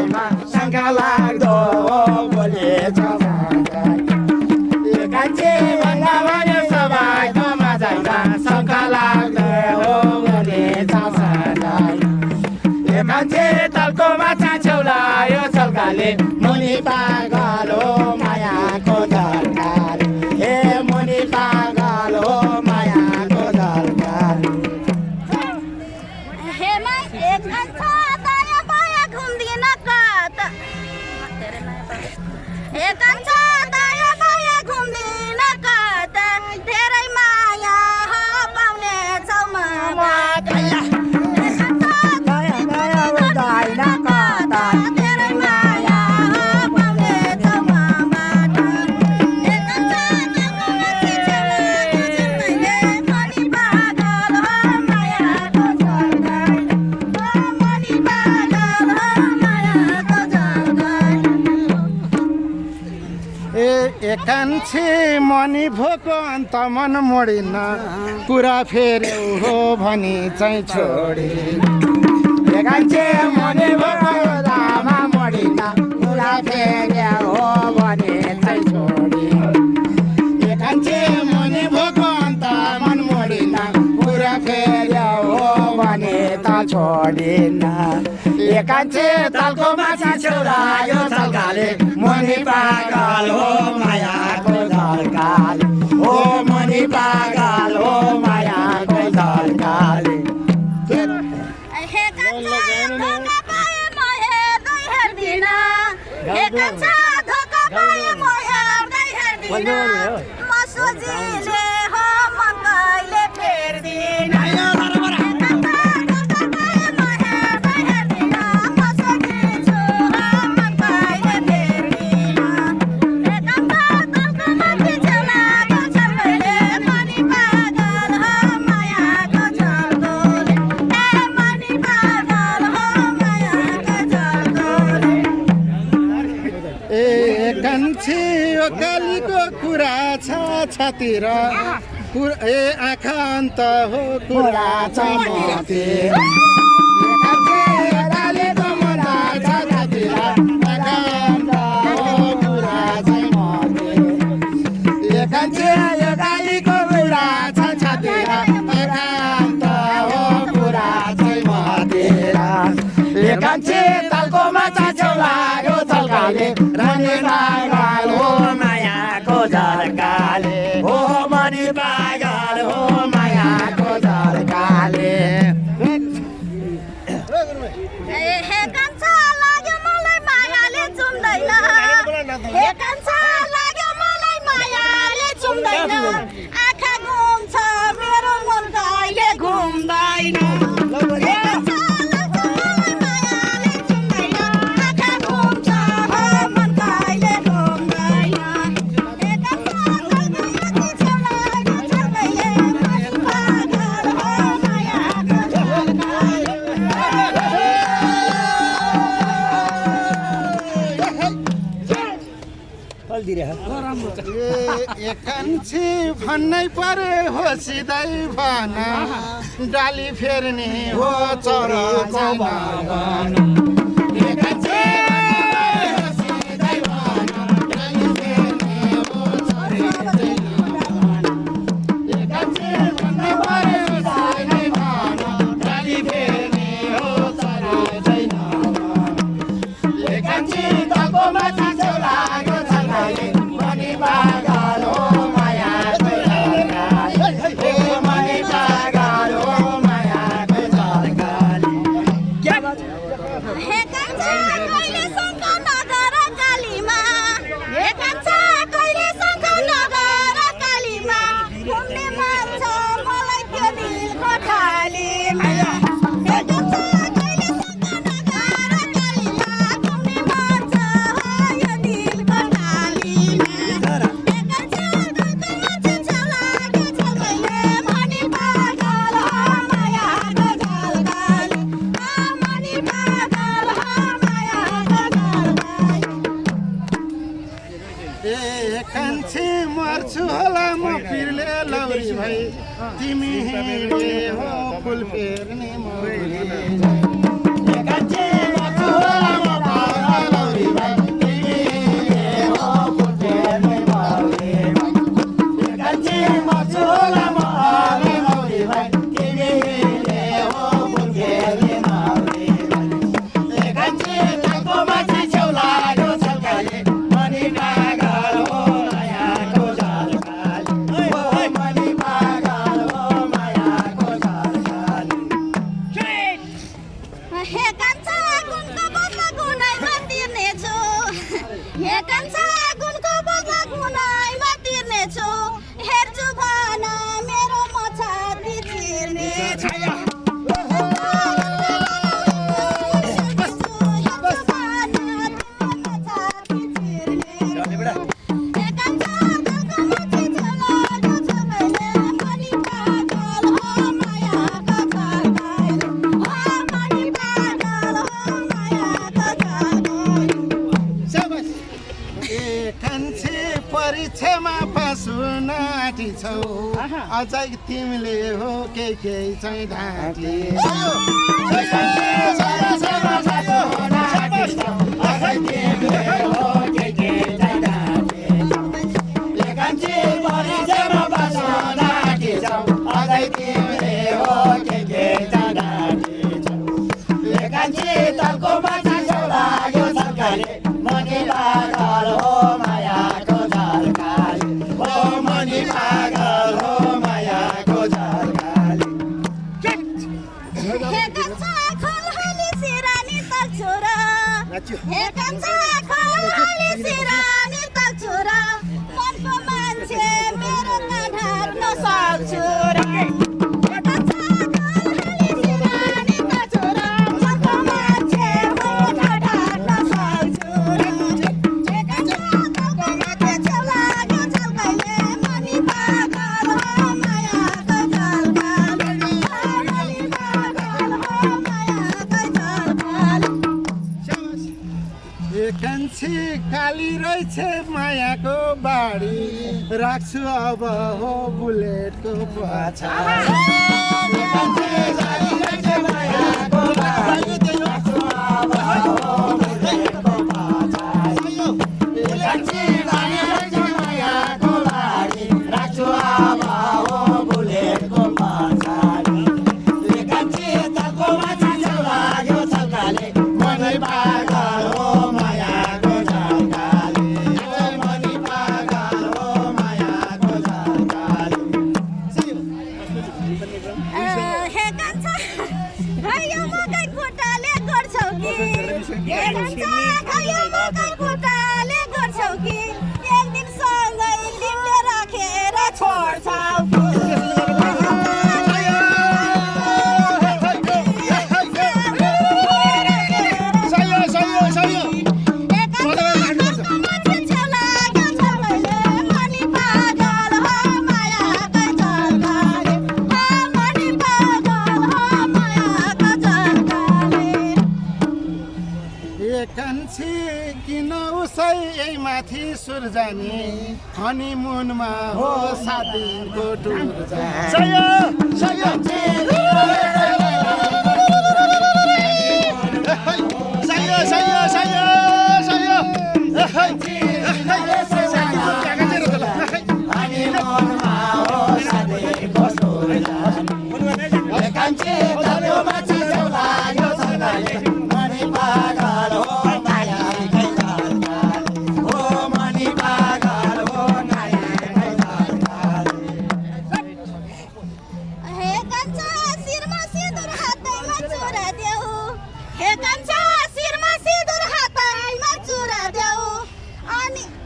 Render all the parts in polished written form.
मजाइमा शङ्का लाग्दो बोलेछ कान्छे भन्दा भन्यो सबैको मजाइमा शङ्का लाग्दो बोलेछ कान्छे तलको माछा छेउलायो छल्काले मुनि पागल हो मायाको दरकार हे मुनि पागल हो मायाको दरकार हेमा एक अच्छा दाया बाया घुम्दिन कता एक अच्छा दाया बाया घुम्दिन कता धेरै माया हो पाउने छौ मामा कान्छे मनी भोको अन्त मन मोडिन कुरा फेर्यौ हो भनी चाहिँ छोडी कान्छे मनी भोको दामा मोडिन कुरा फेर्यौ हो भनी चाहिँ छोडी कान्छे मनी भोको अन्त मन मोडिन कुरा फेर्यौ हो भने त छोडिन कान्छे तलको माछा छेउलायो छल्काले मनी पागल हो मायाको दरकार हो मनी पागल हो मायाको दरकार हे कान्छा धोका पाए म हेर्दै हेर्दिन हे कान्छा धोका पाए म हेर्दै हेर्दिन म सोझिले हो मन कहिले फेर्दिन कालीको कुरा छ छतिर ए आँखा अन्त हो कुरा छ मते कालीको कुरा छ छतिर आँखा अन्त हो कुरा छ मते कान्छे यो कालीको कुरा छ छतिर आँखा अन्त हो कुरा छ मते कान्छे तलको माछा छेउलायो छल्काले रानी पागल हो मायाको दरकारले हो मनी पागल हो मायाको दरकारले हे कान्छा लाग्यो मलाई मायाले चुम्दैन हे कान्छा लाग्यो मलाई मायाले चुम्दैन आँखा घुम्छ मेरो मन कहिले घुम्दैन कान्छे भन्नै परे हो सिधै भन डाली फेर्ने हो चरा कान्छे मर्छु होला म पिरले लौरी भई तिमी हिँडे हो फुल फेर्ने कान्छे मर्छु होला म हे कान्छा गुणको बदला गुनाइमा तिर्नेछु हेर्छु भन मेरो म छाती चिर्नेछु परीक्षामा पास हुन आँटी छौ अझै तिमीले हो केही चाहिँ ढाँटी हे कान्छा खलहाली सिरानी तल छोरा मनको मान्छे मेरो काँध नसक्छु र हे कान्छा खलहाली सिरानी तल छोरा मनको मान्छे मेरो काँध नसक्छु र हे कान्छा तलको माथि छेउ लाग्यो झल्काइले मनी पागल हो मायाको झल्काले मनी पागल हो मायाको झल्काले कान्छी काली रहेछ मायाको बाढी राख्छु अब हो बुलेटको पाछा किन उसै माथि सुर जाने हनीमुनमा हो 7 दिनको टुर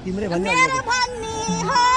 मेरो भन्ने हो